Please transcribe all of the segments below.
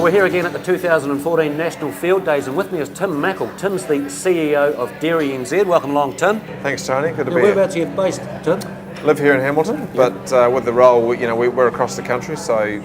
we're here again at the 2014 National Fieldays, and with me is Tim Mackle. Tim's the CEO of DairyNZ. Welcome along, Tim. Thanks, Tony. Good to be here. Whereabouts are you based, Tim? Live here in Hamilton, but with the role, we're across the country, so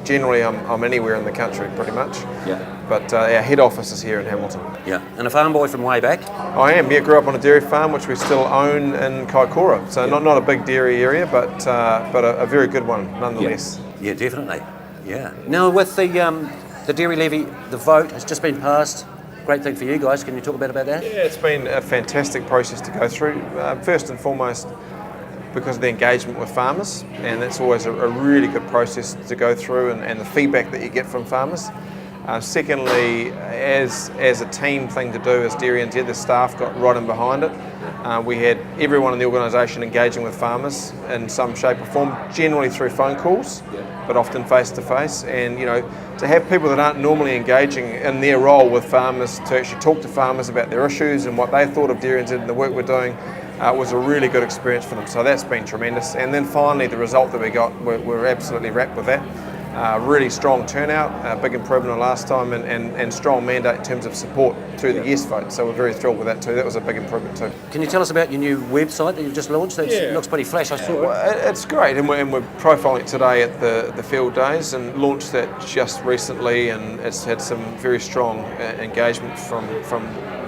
generally I'm anywhere in the country, pretty much. Yeah. But our head office is here in Hamilton. Yeah. And a farm boy from way back? I am. Yeah, grew up on a dairy farm, which we still own in Kaikoura. So not a big dairy area, but a very good one nonetheless. Yeah, definitely. Yeah. Now with the dairy levy, the vote has just been passed. Great thing for you guys. Can you talk a bit about that? Yeah, it's been a fantastic process to go through. First and foremost, because of the engagement with farmers, and that's always a really good process to go through, and the feedback that you get from farmers. Secondly, as a team thing to do as DairyNZ, the staff got right in behind it. We had everyone in the organisation engaging with farmers in some shape or form, generally through phone calls, but often face to face. And to have people that aren't normally engaging in their role with farmers to actually talk to farmers about their issues and what they thought of DairyNZ and the work we're doing was a really good experience for them. So that's been tremendous. And then finally, the result that we got, we're absolutely wrapped with that. Really strong turnout, big improvement on last time, and strong mandate in terms of support to the yes vote. So we're very thrilled with that too. That was a big improvement too. Can you tell us about your new website that you've just launched? It looks pretty flash, I saw it. It's great, and we're profiling it today at the Fieldays, and launched that just recently, and it's had some very strong engagement from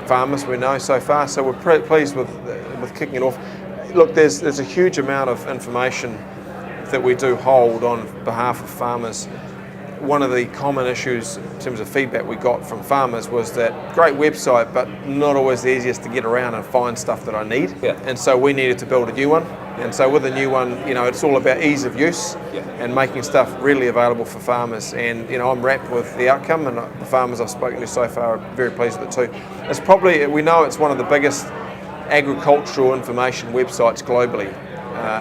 farmers we know so far. So we're pleased with kicking it off. Look, there's a huge amount of information that we do hold on behalf of farmers. One of the common issues in terms of feedback we got from farmers was that great website, but not always the easiest to get around and find stuff that I need. Yeah. And so we needed to build a new one. And so with the new one, it's all about ease of use and making stuff readily available for farmers. And I'm wrapped with the outcome, and the farmers I've spoken to so far are very pleased with it too. It's probably, we know it's one of the biggest agricultural information websites globally.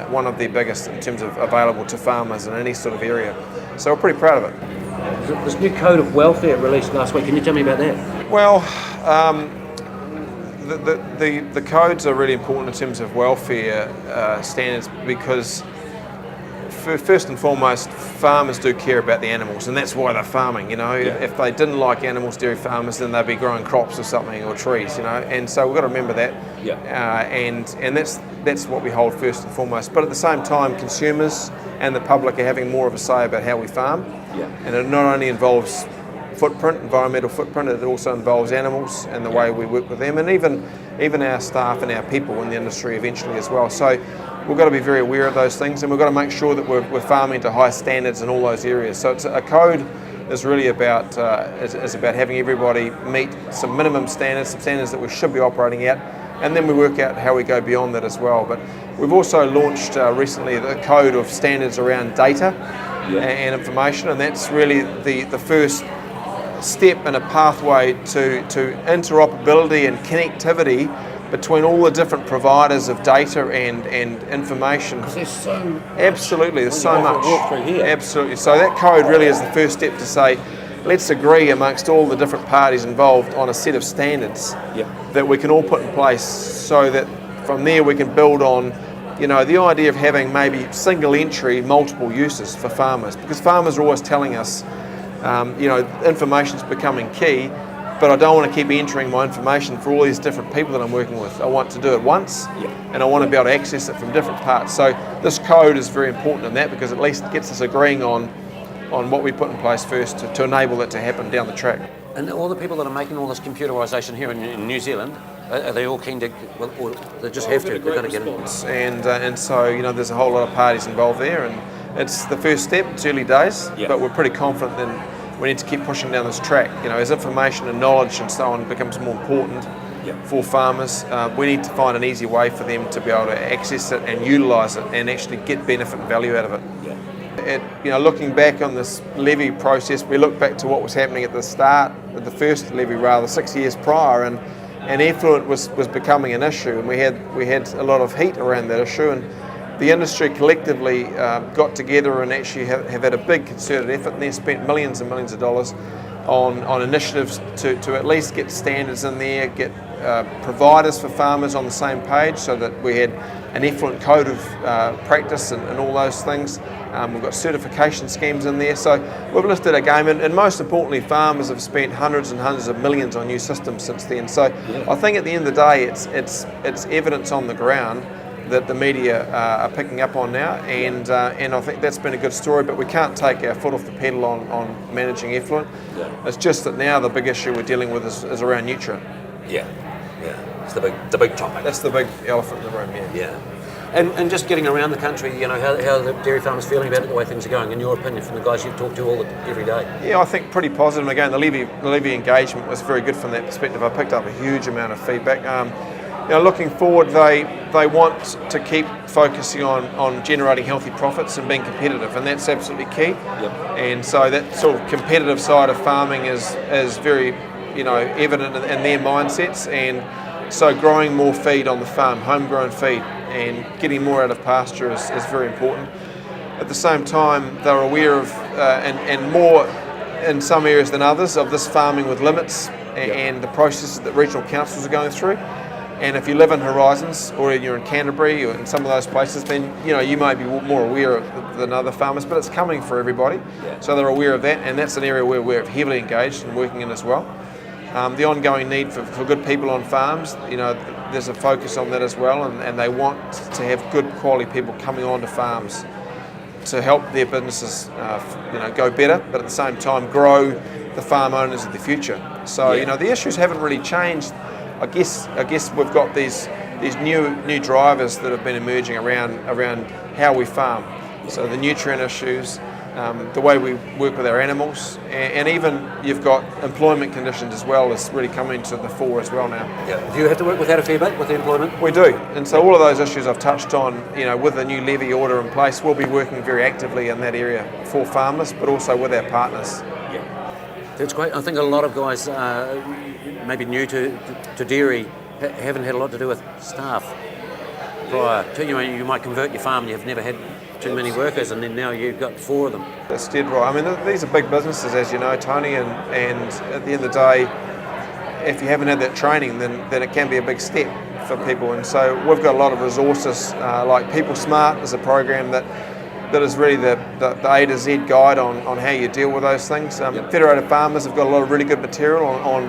One of the biggest in terms of available to farmers in any sort of area. So we're pretty proud of it. This new code of welfare released last week. Can you tell me about that? Well, the codes are really important in terms of welfare standards, because first and foremost, farmers do care about the animals, and that's why they're farming. If they didn't like animals, dairy farmers, then they'd be growing crops or something, or trees. And so we've got to remember that. And that's what we hold first and foremost. But at the same time, consumers and the public are having more of a say about how we farm. And it not only involves environmental footprint, it also involves animals and the way we work with them, and even our staff and our people in the industry eventually as well. So we've got to be very aware of those things, and we've got to make sure that we're farming to high standards in all those areas. So it's a code is really about having everybody meet some minimum standards, some standards that we should be operating at, and then we work out how we go beyond that as well. But we've also launched recently the code of standards around data and information, and that's really the first step in a pathway to interoperability and connectivity between all the different providers of data and information. There's so absolutely, there's so much. Walk through here. Absolutely. So that code really is the first step to say, let's agree amongst all the different parties involved on a set of standards that we can all put in place, so that from there we can build on the idea of having maybe single entry, multiple uses for farmers, because farmers are always telling us information's becoming key, but I don't want to keep entering my information for all these different people that I'm working with. I want to do it once, and I want to be able to access it from different parts. So this code is very important in that, because at least it gets us agreeing on what we put in place first to enable it to happen down the track. And all the people that are making all this computerisation here in New Zealand, are they all keen to, or they just have to, they've got to get in? And so there's a whole lot of parties involved there, and it's the first step. It's early days, but we're pretty confident that we need to keep pushing down this track. As information and knowledge and so on becomes more important for farmers, we need to find an easy way for them to be able to access it and utilise it and actually get benefit and value out of it. Looking back on this levy process, we look back to what was happening at the start of the first levy, rather 6 years prior, and effluent was becoming an issue, and we had a lot of heat around that issue, and the industry collectively got together and actually have had a big concerted effort, and then spent millions and millions of dollars on initiatives to at least get standards in there, get providers for farmers on the same page, so that we had an effluent code of practice and all those things. We've got certification schemes in there, so we've lifted our game, and most importantly, farmers have spent hundreds and hundreds of millions on new systems since then. So I think at the end of the day, it's evidence on the ground that the media are picking up on now, and I think that's been a good story, but we can't take our foot off the pedal on managing effluent. It's just that now the big issue we're dealing with is around nutrient. Yeah. It's the big topic. That's the big elephant in the room, Yeah. And just getting around the country, how are the dairy farmers feeling about it, the way things are going, in your opinion, from the guys you talk to every day? Yeah, I think pretty positive. Again, the levy engagement was very good from that perspective. I picked up a huge amount of feedback. Looking forward, they want to keep focusing on generating healthy profits and being competitive, and that's absolutely key. And so that sort of competitive side of farming is very evident in their mindsets, and so growing more feed on the farm, homegrown feed, and getting more out of pasture is very important. At the same time, they're aware of, and more in some areas than others, of this farming with limits and the processes that regional councils are going through. And if you live in Horizons, or you're in Canterbury or in some of those places, then you may be more aware of than other farmers, but it's coming for everybody. So they're aware of that, and that's an area where we're heavily engaged and working in as well. The ongoing need for good people on farms, there's a focus on that as well, and they want to have good quality people coming onto farms to help their businesses go better, but at the same time grow the farm owners of the future. So the issues haven't really changed. I guess we've got these new drivers that have been emerging around how we farm. So the nutrient issues, the way we work with our animals, and even you've got employment conditions as well is really coming to the fore as well now. Do you have to work with that a fair bit with the employment? We do, and so all of those issues I've touched on, with the new levy order in place, we'll be working very actively in that area for farmers, but also with our partners. That's great. I think a lot of guys, maybe new to dairy, haven't had a lot to do with staff prior to. You might convert your farm and you've never had too many workers, and then now you've got 4 of them. That's dead right. I mean, these are big businesses, as you know, Tony, and at the end of the day, if you haven't had that training, then it can be a big step for people. And so we've got a lot of resources, like People Smart is a program that is really the A to Z guide on how you deal with those things. Federated Farmers have got a lot of really good material on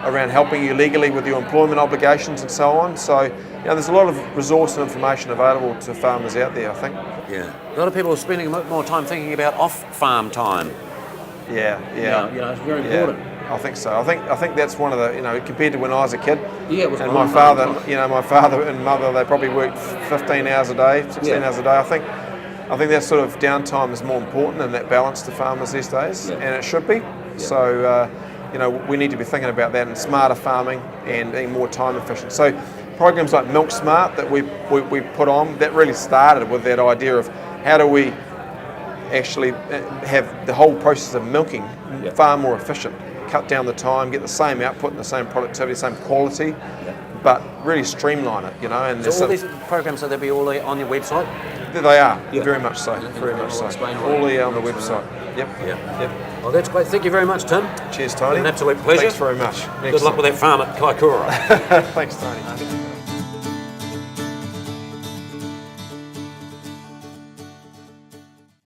around helping you legally with your employment obligations and so on. So there's a lot of resource and information available to farmers out there, I think. A lot of people are spending more time thinking about off-farm time. It's very important. I think so. I think that's one of the, compared to when I was a kid. It was. And my father and mother, they probably worked 15 hours a day, 16 hours a day. I think that sort of downtime is more important, and that balance to farmers these days, and it should be. So, we need to be thinking about that and smarter farming and being more time efficient. So, programs like Milk Smart that we put on, that really started with that idea of how do we actually have the whole process of milking far more efficient, cut down the time, get the same output and the same productivity, same quality, but really streamline it, And so all these programs, so they'll be all on your website? They are, very much so, very much so. All there on the website. Yep. Well, that's great. Thank you very much, Tim. Cheers, Tony. An absolute pleasure. Thanks very much. Good luck with that farm at Kaikoura. Thanks, Tony.